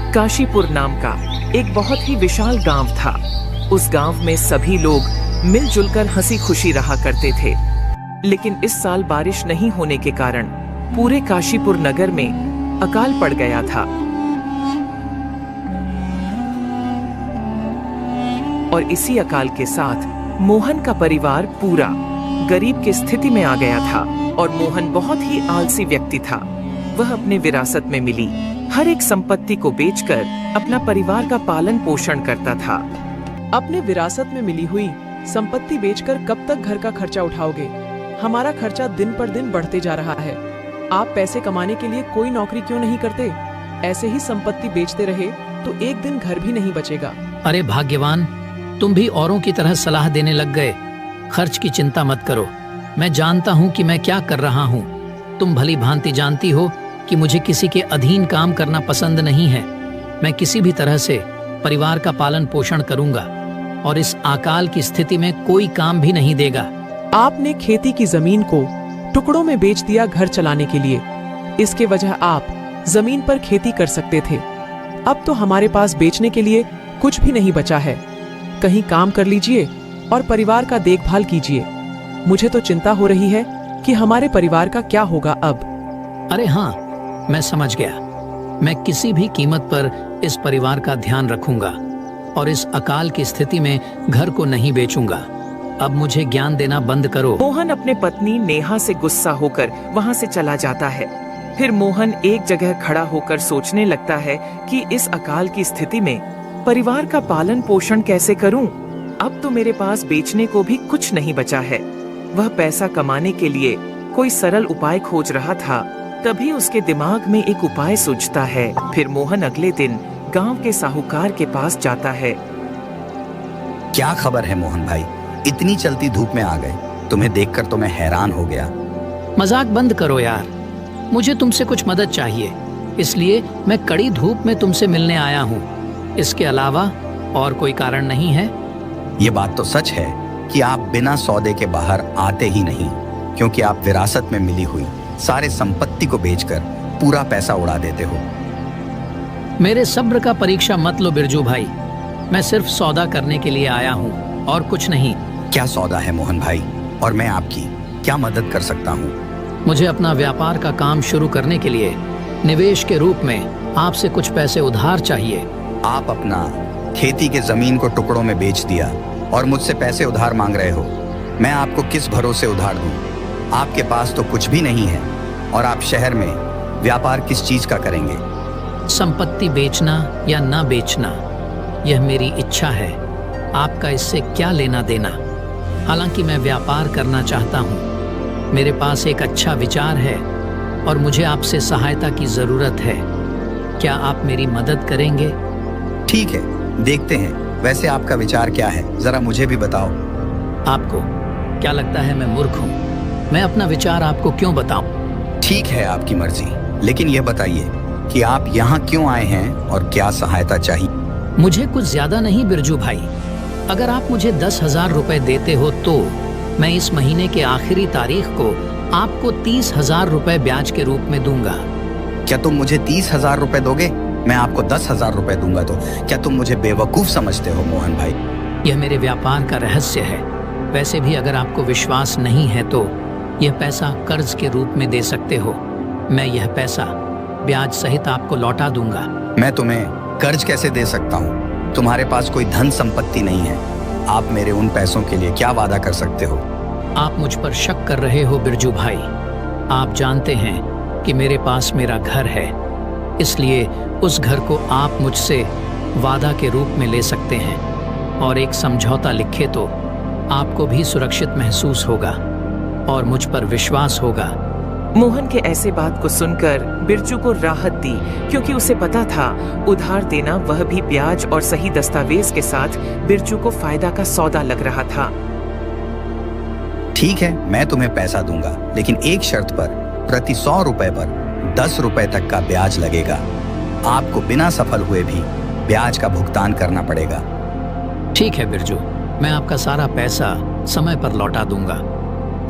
काशीपुर नाम का एक बहुत ही विशाल गांव था। उस गांव में सभी लोग मिलजुल कर हंसी खुशी रहा करते थे। लेकिन इस साल बारिश नहीं होने के कारण पूरे काशीपुर नगर में अकाल पड़ गया था और इसी अकाल के साथ मोहन का परिवार पूरा गरीब की स्थिति में आ गया था। और मोहन बहुत ही आलसी व्यक्ति था। वह अपने विरासत में मिली हर एक संपत्ति को बेचकर अपना परिवार का पालन पोषण करता था। अपने विरासत में मिली हुई संपत्ति बेचकर कब तक घर का खर्चा उठाओगे? हमारा खर्चा दिन पर दिन बढ़ते जा रहा है। आप पैसे कमाने के लिए कोई नौकरी क्यों नहीं करते? ऐसे ही संपत्ति बेचते रहे तो एक दिन घर भी नहीं बचेगा। अरे भाग्यवान, तुम भी औरों की तरह सलाह देने लग गए। खर्च की चिंता मत करो, मैं जानता हूँ कि मैं क्या कर रहा हूँ। तुम भली भांति जानती हो कि मुझे किसी के अधीन काम करना पसंद नहीं है। मैं किसी भी तरह से परिवार का पालन पोषण करूंगा और इस अकाल की स्थिति में कोई काम भी नहीं देगा। आपने खेती की जमीन को टुकड़ों में बेच दिया घर चलाने के लिए। इसके वजह आप जमीन पर खेती कर सकते थे। अब तो हमारे पास बेचने के लिए कुछ भी नहीं बचा है। कहीं काम कर लीजिए और परिवार का देखभाल कीजिए। मुझे तो चिंता हो रही है कि हमारे परिवार का क्या होगा अब। अरे हाँ, मैं समझ गया। मैं किसी भी कीमत पर इस परिवार का ध्यान रखूंगा और इस अकाल की स्थिति में घर को नहीं बेचूंगा। अब मुझे ज्ञान देना बंद करो। मोहन अपने पत्नी नेहा से गुस्सा होकर वहाँ से चला जाता है। फिर मोहन एक जगह खड़ा होकर सोचने लगता है कि इस अकाल की स्थिति में परिवार का पालन पोषण कैसे करूं? अब तो मेरे पास बेचने को भी कुछ नहीं बचा है। वह पैसा कमाने के लिए कोई सरल उपाय खोज रहा था। तभी उसके दिमाग में एक उपाय सूझता है। फिर मोहन अगले दिन गांव के साहूकार के पास जाता है। क्या खबर है मोहन भाई, इतनी चलती धूप में आ गए? तुम्हें देखकर तो मैं हैरान हो गया। मजाक बंद करो यार, मुझे तुमसे कुछ मदद चाहिए, इसलिए मैं कड़ी धूप में तुमसे मिलने आया हूँ। इसके अलावा और कोई कारण नहीं है। ये बात तो सच है कि आप बिना सौदे के बाहर आते ही नहीं, क्योंकि आप विरासत में मिली हुई सारे संपत्ति को बेचकर पूरा पैसा उड़ा देते हो। मेरे सब्र का परीक्षा मत लो बिरजू भाई। मैं सिर्फ सौदा करने के लिए आया हूँ और कुछ नहीं। क्या सौदा है मोहन भाई, और मैं आपकी क्या मदद कर सकता हूँ? मुझे अपना व्यापार का काम शुरू करने के लिए निवेश के रूप में आपसे कुछ पैसे उधार चाहिए। आप अपना खेती के जमीन को टुकड़ों में बेच दिया और मुझसे पैसे उधार मांग रहे हो। मैं आपको किस भरोसे उधार दूं? आपके पास तो कुछ भी नहीं है और आप शहर में व्यापार किस चीज का करेंगे? संपत्ति बेचना या ना बेचना, यह मेरी इच्छा है। आपका इससे क्या लेना देना? हालांकि मैं व्यापार करना चाहता हूँ। मेरे पास एक अच्छा विचार है और मुझे आपसे सहायता की जरूरत है। क्या आप मेरी मदद करेंगे? ठीक है, देखते हैं। वैसे आपका विचार क्या है, जरा मुझे भी बताओ। आपको क्या लगता है मैं मूर्ख हूँ? मैं अपना विचार आपको क्यों बताऊं? ठीक है, आपकी मर्जी, लेकिन यह बताइए कि आप यहाँ क्यों आए हैं और क्या सहायता चाहिए? मुझे कुछ ज्यादा नहीं बिरजू भाई। अगर आप मुझे 10,000 रुपए देते हो तो मैं इस महीने के आखिरी तारीख को आपको 30,000 रुपए ब्याज के रूप में दूंगा। क्या तुम मुझे 30,000 रुपए दोगे? मैं आपको 10,000 रुपए दूंगा। तो क्या तुम मुझे बेवकूफ समझते हो मोहन भाई? यह मेरे व्यापार का रहस्य है। वैसे भी अगर आपको विश्वास नहीं है तो यह पैसा कर्ज के रूप में दे सकते हो। मैं यह पैसा ब्याज सहित आपको लौटा दूंगा। मैं तुम्हें कर्ज कैसे दे सकता हूँ? तुम्हारे पास कोई धन संपत्ति नहीं है। आप मेरे उन पैसों के लिए क्या वादा कर सकते हो? आप मुझ पर शक कर रहे हो बिरजू भाई। आप जानते हैं कि मेरे पास मेरा घर है, इसलिए उस घर को आप मुझसे वादा के रूप में ले सकते हैं और एक समझौता लिखे तो आपको भी सुरक्षित महसूस होगा और मुझ पर विश्वास होगा। मोहन के ऐसे बात को सुनकर बिरजू को राहत दी, क्योंकि उसे पता था उधार देना, वह भी ब्याज और सही दस्तावेज के साथ, बिरजू को फायदा का सौदा लग रहा था। ठीक है, मैं तुम्हें पैसा दूंगा, लेकिन एक शर्त पर। प्रति 100 रुपए पर 10 रुपए तक का ब्याज लगेगा। आपको बिना सफल हुए भी ब्याज का भुगतान करना पड़ेगा। ठीक है बिरजू, मैं आपका सारा पैसा समय पर लौटा दूंगा।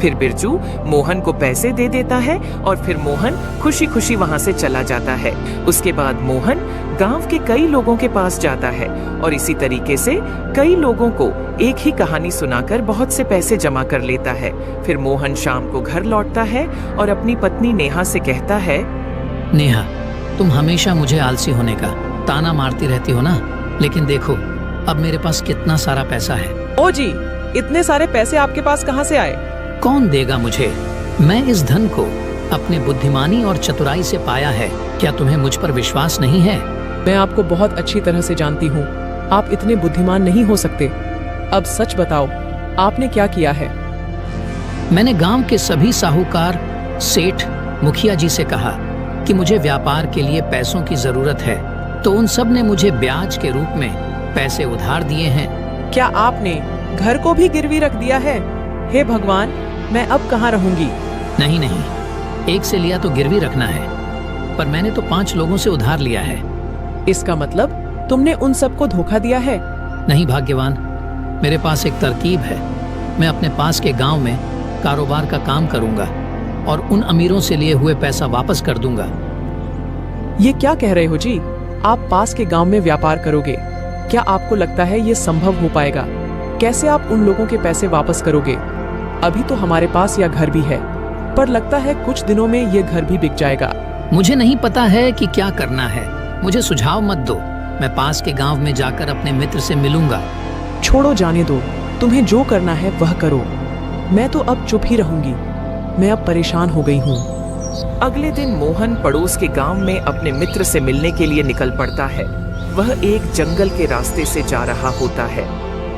फिर बिरजू मोहन को पैसे दे देता है और फिर मोहन खुशी खुशी वहाँ से चला जाता है। उसके बाद मोहन गांव के कई लोगों के पास जाता है और इसी तरीके से कई लोगों को एक ही कहानी सुनाकर बहुत से पैसे जमा कर लेता है। फिर मोहन शाम को घर लौटता है और अपनी पत्नी नेहा से कहता है, नेहा, तुम हमेशा मुझे आलसी होने का ताना मारती रहती हो ना, लेकिन देखो अब मेरे पास कितना सारा पैसा है। ओ जी, इतने सारे पैसे आपके पास कहाँ से आए? कौन देगा मुझे? मैं इस धन को अपने बुद्धिमानी और चतुराई से पाया है। क्या तुम्हें मुझ पर विश्वास नहीं है? मैं आपको बहुत अच्छी तरह से जानती हूँ, आप इतने बुद्धिमान नहीं हो सकते। अब सच बताओ, आपने क्या किया है? मैंने गांव के सभी साहूकार, सेठ, मुखिया जी से कहा कि मुझे व्यापार के लिए पैसों की जरूरत है, तो उन सब ने मुझे ब्याज के रूप में पैसे उधार दिए हैं। क्या आपने घर को भी गिरवी रख दिया है? हे भगवान, मैं अब कहाँ रहूंगी? नहीं नहीं, एक से लिया तो गिरवी रखना है, पर मैंने तो 5 लोगों से उधार लिया है। इसका मतलब तुमने उन सबको धोखा दिया है? नहीं भाग्यवान, मेरे पास एक तरकीब है। मैं अपने पास के गांव में कारोबार का काम करूंगा और उन अमीरों से लिए हुए पैसा वापस कर दूंगा। ये क्या कह रहे हो जी? आप पास के गांव में व्यापार करोगे? क्या आपको लगता है ये संभव हो पाएगा? कैसे आप उन लोगों के पैसे वापस करोगे? अभी तो हमारे पास यह घर भी है, पर लगता है कुछ दिनों में ये घर भी बिक जाएगा। मुझे नहीं पता है कि क्या करना है, मुझे सुझाव मत दो। मैं पास के गांव में जाकर अपने मित्र से मिलूंगा। छोड़ो, जाने दो, तुम्हें जो करना है वह करो। मैं तो अब चुप ही रहूंगी, मैं अब परेशान हो गई हूँ। अगले दिन मोहन पड़ोस के गांव में अपने मित्र से मिलने के लिए निकल पड़ता है। वह एक जंगल के रास्ते से जा रहा होता है।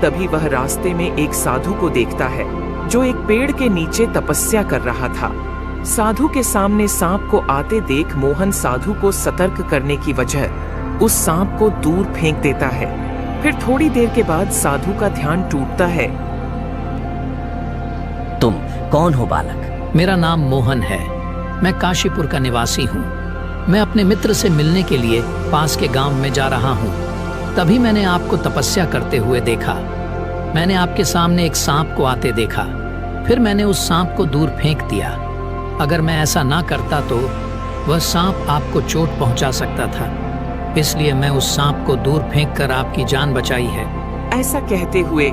तभी वह रास्ते में एक साधु को देखता है जो एक पेड़ के नीचे तपस्या कर रहा था। साधु के सामने सांप को आते देख मोहन साधु को सतर्क करने की वजह उस सांप को दूर फेंक देता है। फिर थोड़ी देर के बाद साधु का ध्यान टूटता है। तुम कौन हो बालक? मेरा नाम मोहन है, मैं काशीपुर का निवासी हूँ। मैं अपने मित्र से मिलने के लिए पास के गांव में जा रहा हूँ। तभी मैंने आपको तपस्या करते हुए देखा। मैंने आपके सामने एक सांप को आते देखा, फिर मैंने उस सांप को दूर फेंक दिया। अगर मैं ऐसा ना करता तो वह सांप आपको चोट पहुंचा सकता था, इसलिए मैं उस सांप को दूर फेंककर आपकी जान बचाई है। ऐसा कहते हुए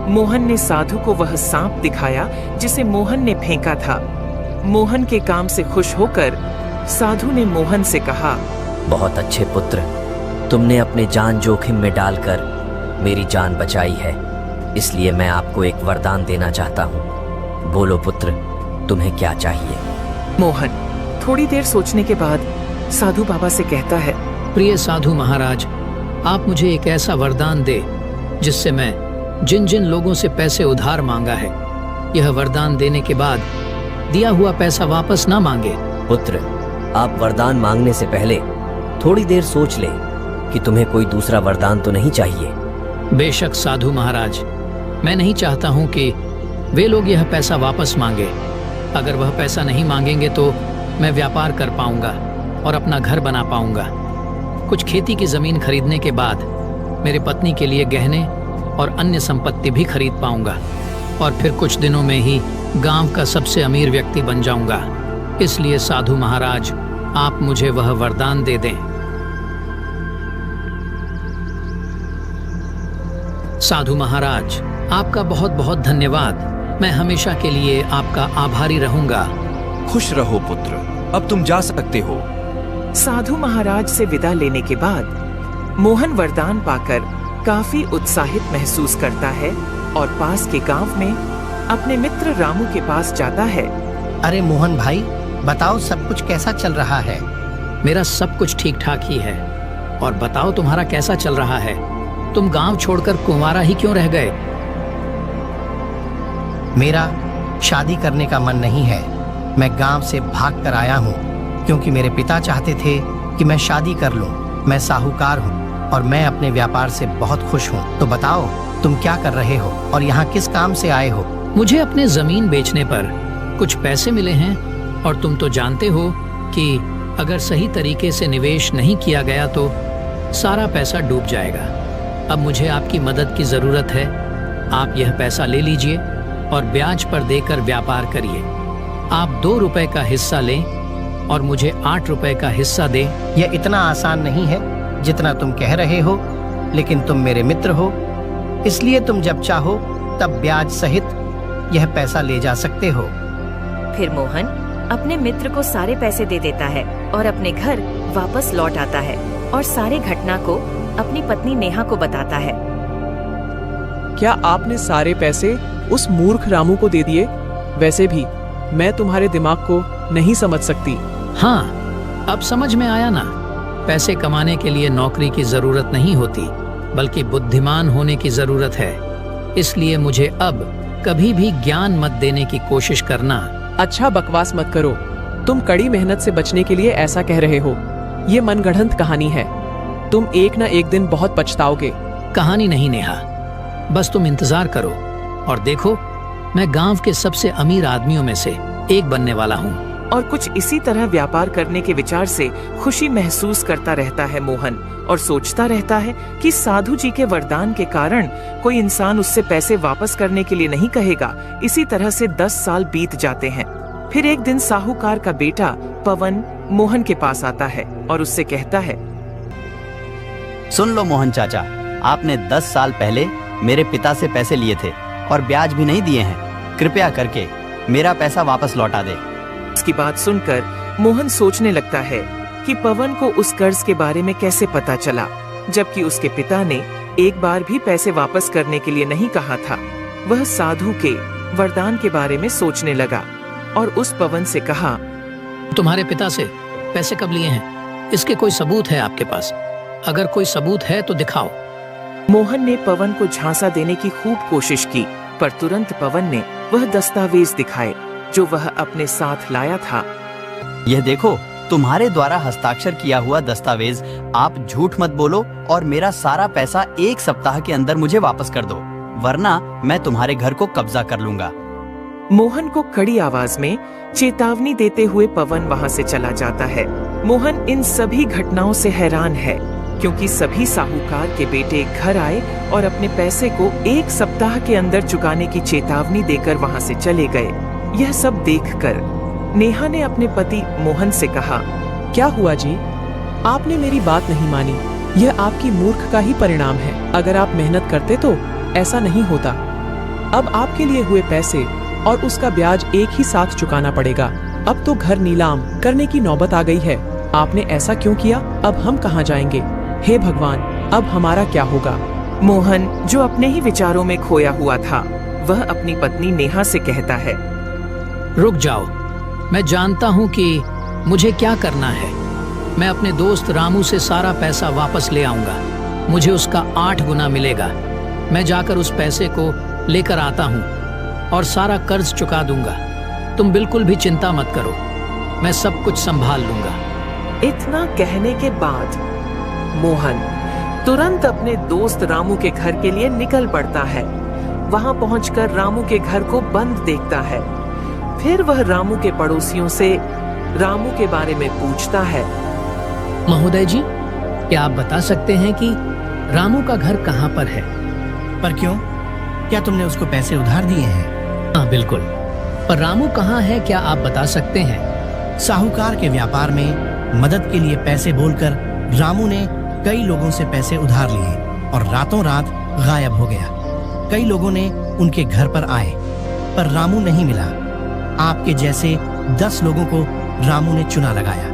मोहन ने साधु को वह सांप दिखाया जिसे मोहन ने फेंका था। मोहन के काम से खुश होकर साधु ने मोहन से कहा, बहुत अच्छे पुत्र, तुमने अपने जान जोखिम में डालकर मेरी जान बचाई है, इसलिए मैं आपको एक वरदान देना चाहता हूँ। बोलो पुत्र, तुम्हें क्या चाहिए? मोहन थोड़ी देर सोचने के बाद साधु बाबा से कहता है, प्रिय साधु महाराज, आप मुझे एक ऐसा वरदान दे जिससे मैं जिन जिन लोगों से पैसे उधार मांगा है, यह वरदान देने के बाद दिया हुआ पैसा वापस ना मांगे। पुत्र, आप वरदान मांगने से पहले थोड़ी देर सोच ले कि तुम्हें कोई दूसरा वरदान तो नहीं चाहिए। बेशक साधु महाराज, मैं नहीं चाहता हूँ कि वे लोग यह पैसा वापस मांगे। अगर वह पैसा नहीं मांगेंगे तो मैं व्यापार कर पाऊंगा और अपना घर बना पाऊंगा। कुछ खेती की जमीन खरीदने के बाद मेरी पत्नी के लिए गहने और अन्य संपत्ति भी खरीद पाऊंगा और फिर कुछ दिनों में ही गांव का सबसे अमीर व्यक्ति बन जाऊंगा। इसलिए साधु महाराज, आप मुझे वह वरदान दे दें। साधु महाराज, आपका बहुत बहुत धन्यवाद। मैं हमेशा के लिए आपका आभारी रहूंगा। खुश रहो पुत्र, अब तुम जा सकते हो। साधु महाराज से विदा लेने के बाद मोहन वरदान पाकर काफी उत्साहित महसूस करता है और पास के गांव में अपने मित्र रामू के पास जाता है। अरे मोहन भाई, बताओ सब कुछ कैसा चल रहा है? मेरा सब कुछ ठीक ठाक ही है, और बताओ तुम्हारा कैसा चल रहा है? तुम गांव छोड़कर कुंवारा ही क्यों रह गए? मेरा शादी करने का मन नहीं है। मैं गांव से भाग कर आया हूँ क्योंकि मेरे पिता चाहते थे कि मैं शादी कर लूँ। मैं साहूकार हूँ और मैं अपने व्यापार से बहुत खुश हूँ। तो बताओ, तुम क्या कर रहे हो और यहाँ किस काम से आए हो? मुझे अपने जमीन बेचने पर कुछ पैसे मिले हैं, और तुम तो जानते हो कि अगर सही तरीके से निवेश नहीं किया गया तो सारा पैसा डूब जाएगा। अब मुझे आपकी मदद की जरूरत है। आप यह पैसा ले लीजिए और ब्याज पर देकर व्यापार करिए। आप 2 रुपए का हिस्सा लें और मुझे 8 रुपए का हिस्सा दें। यह इतना आसान नहीं है जितना तुम कह रहे हो, लेकिन तुम मेरे मित्र हो, इसलिए तुम जब चाहो तब ब्याज सहित यह पैसा ले जा सकते हो। फिर मोहन अपने मित्र को सारे पैसे दे देता है और अपने घर वापस लौट आता है और सारे घटना को अपनी पत्नी नेहा को बताता है। क्या आपने सारे पैसे उस मूर्ख रामू को दे दिए? वैसे भी मैं तुम्हारे दिमाग को नहीं समझ सकती। हाँ, अब समझ में आया ना। पैसे कमाने के लिए नौकरी की जरूरत नहीं होती, बल्कि बुद्धिमान होने की जरूरत है। इसलिए मुझे अब कभी भी ज्ञान मत देने की कोशिश करना। अच्छा, बकवास मत करो। तुम कड़ी मेहनत से बचने के लिए ऐसा कह रहे हो। ये मनगढ़ंत कहानी है। तुम एक न एक दिन बहुत पछताओगे। कहानी नहीं नेहा, बस तुम इंतजार करो और देखो, मैं गांव के सबसे अमीर आदमियों में से एक बनने वाला हूँ। और कुछ इसी तरह व्यापार करने के विचार से खुशी महसूस करता रहता है मोहन, और सोचता रहता है कि साधु जी के वरदान के कारण कोई इंसान उससे पैसे वापस करने के लिए नहीं कहेगा। इसी तरह से 10 साल बीत जाते हैं। फिर एक दिन साहूकार का बेटा पवन मोहन के पास आता है और उससे कहता है, सुन लो मोहन चाचा, आपने 10 साल पहले मेरे पिता से पैसे लिए थे और ब्याज भी नहीं दिए हैं। कृपया करके मेरा पैसा वापस लौटा दे। इसकी बात सुनकर मोहन सोचने लगता है कि पवन को उस कर्ज के बारे में कैसे पता चला, जबकि उसके पिता ने एक बार भी पैसे वापस करने के लिए नहीं कहा था। वह साधु के वरदान के बारे में सोचने लगा और उस पवन से कहा, तुम्हारे पिता से पैसे कब लिए हैं? इसके कोई सबूत है आपके पास? अगर कोई सबूत है तो दिखाओ। मोहन ने पवन को झांसा देने की खूब कोशिश की, पर तुरंत पवन ने वह दस्तावेज दिखाए जो वह अपने साथ लाया था। यह देखो, तुम्हारे द्वारा हस्ताक्षर किया हुआ दस्तावेज। आप झूठ मत बोलो और मेरा सारा पैसा 1 सप्ताह के अंदर मुझे वापस कर दो, वरना मैं तुम्हारे घर को कब्जा कर लूंगा। मोहन को कड़ी आवाज में चेतावनी देते हुए पवन वहां से चला जाता है। मोहन इन सभी घटनाओं से हैरान है, क्योंकि सभी साहूकार के बेटे घर आए और अपने पैसे को 1 सप्ताह के अंदर चुकाने की चेतावनी देकर वहां से चले गए। यह सब देखकर नेहा ने अपने पति मोहन से कहा, क्या हुआ जी? आपने मेरी बात नहीं मानी। यह आपकी मूर्ख का ही परिणाम है। अगर आप मेहनत करते तो ऐसा नहीं होता। अब आपके लिए हुए पैसे और उसका ब्याज एक ही साथ चुकाना पड़ेगा। अब तो घर नीलाम करने की नौबत आ गई है। आपने ऐसा क्यों किया? अब हम कहाँ जाएंगे? हे भगवान, अब हमारा क्या होगा? मोहन, जो अपने ही विचारों में खोया हुआ था, वह अपनी पत्नी नेहा से कहता है, रुक जाओ, मैं जानता हूँ कि मुझे क्या करना है। मैं अपने दोस्त रामू से सारा पैसा वापस ले आऊंगा। मुझे उसका 8 गुना मिलेगा। मैं जाकर उस पैसे को लेकर आता हूँ और सारा कर्ज चुका दूंगा। तुम बिल्कुल भी चिंता मत करो, मैं सब कुछ संभाल लूंगा। इतना कहने के बाद मोहन तुरंत अपने दोस्त रामू के घर के लिए निकल पड़ता है। वहां पहुंचकर रामू के घर को बंद देखता है। फिर वह रामू के पड़ोसियों से रामू के बारे में पूछता है। महोदय जी, क्या आप बता सकते हैं कि रामू का घर कहाँ पर है? पर क्यों? क्या तुमने उसको पैसे उधार दिए हैं? हाँ बिल्कुल, पर रामू कहाँ है, क्या आप बता सकते हैं? साहूकार के व्यापार में मदद के लिए पैसे बोलकर रामू ने कई लोगों से पैसे उधार लिए और रातों रात गायब हो गया। कई लोगों ने उनके घर पर आए, पर रामू नहीं मिला। आपके जैसे 10 लोगों को रामू ने चुना लगाया।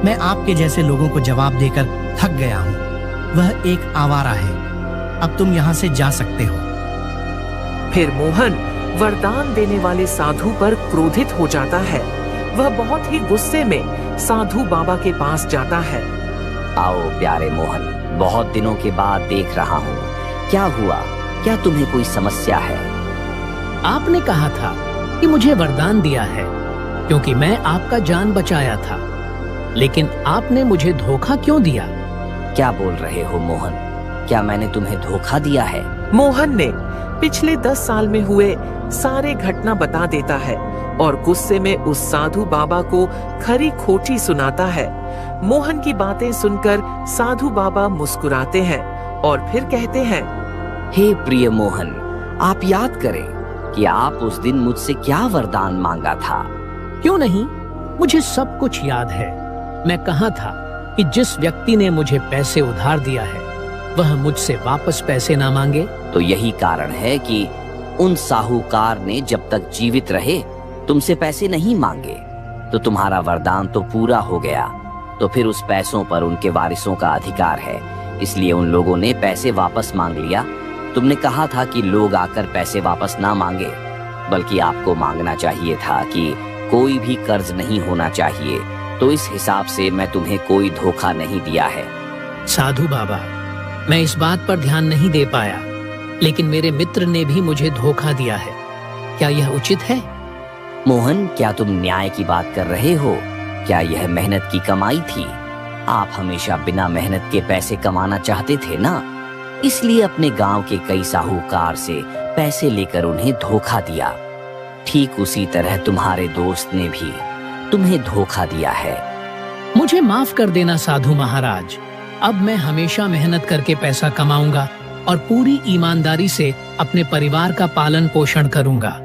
मैं आपके जैसे लोगों को जवाब देकर थक गया हूँ। वह एक आवारा है। अब तुम यहाँ से जा सकते हो। फिर मोहन वरदान देने वाले साधु पर क्रोधित हो जाता है। वह बहुत ही गुस्से में साधु बाबा के पास जाता है। आओ प्यारे मोहन, बहुत दिनों के बाद देख रहा हूँ। क्या हुआ? क्या तुम्हें कोई समस्या है? आपने कहा था कि मुझे वरदान दिया है क्योंकि मैं आपका जान बचाया था, लेकिन आपने मुझे धोखा क्यों दिया? क्या बोल रहे हो मोहन? क्या मैंने तुम्हें धोखा दिया है? मोहन ने पिछले 10 साल में हुए सारे घटना बता देता है और गुस्से में उस साधु बाबा को खरी खोटी सुनाता है। मोहन की बातें सुनकर साधु बाबा मुस्कुराते हैं और फिर कहते हैं, हे प्रिय मोहन, आप याद करें, कि आप उस दिन मुझसे क्या वरदान मांगा था। क्यों नहीं, मुझे सब कुछ याद है। मैं कहा था कि जिस व्यक्ति ने मुझे पैसे उधार दिया है वह मुझसे वापस पैसे ना मांगे। तो यही कारण है कि उन साहूकार ने जब तक जीवित रहे तुमसे पैसे नहीं मांगे, तो तुम्हारा वरदान तो पूरा हो गया। तो फिर उस पैसों पर उनके वारिसों का अधिकार है, इसलिए उन लोगों ने पैसे वापस मांग लिया। तुमने कहा था कि लोग आकर पैसे वापस ना मांगे, बल्कि आपको मांगना चाहिए था कि कोई भी कर्ज नहीं होना चाहिए। तो इस हिसाब से मैं तुम्हें कोई धोखा नहीं दिया है। साधु बाबा, मैं इस बात पर ध्यान नहीं दे पाया, लेकिन मेरे मित्र ने भी मुझे धोखा दिया है। क्या यह उचित है? मोहन, क्या तुम न्याय की बात कर रहे हो? क्या यह मेहनत की कमाई थी? आप हमेशा बिना मेहनत के पैसे कमाना चाहते थे ना, इसलिए अपने गांव के कई साहूकार से पैसे लेकर उन्हें धोखा दिया। ठीक उसी तरह तुम्हारे दोस्त ने भी तुम्हें धोखा दिया है। मुझे माफ कर देना साधु महाराज। अब मैं हमेशा मेहनत करके पैसा कमाऊंगा और पूरी ईमानदारी से अपने परिवार का पालन पोषण करूंगा।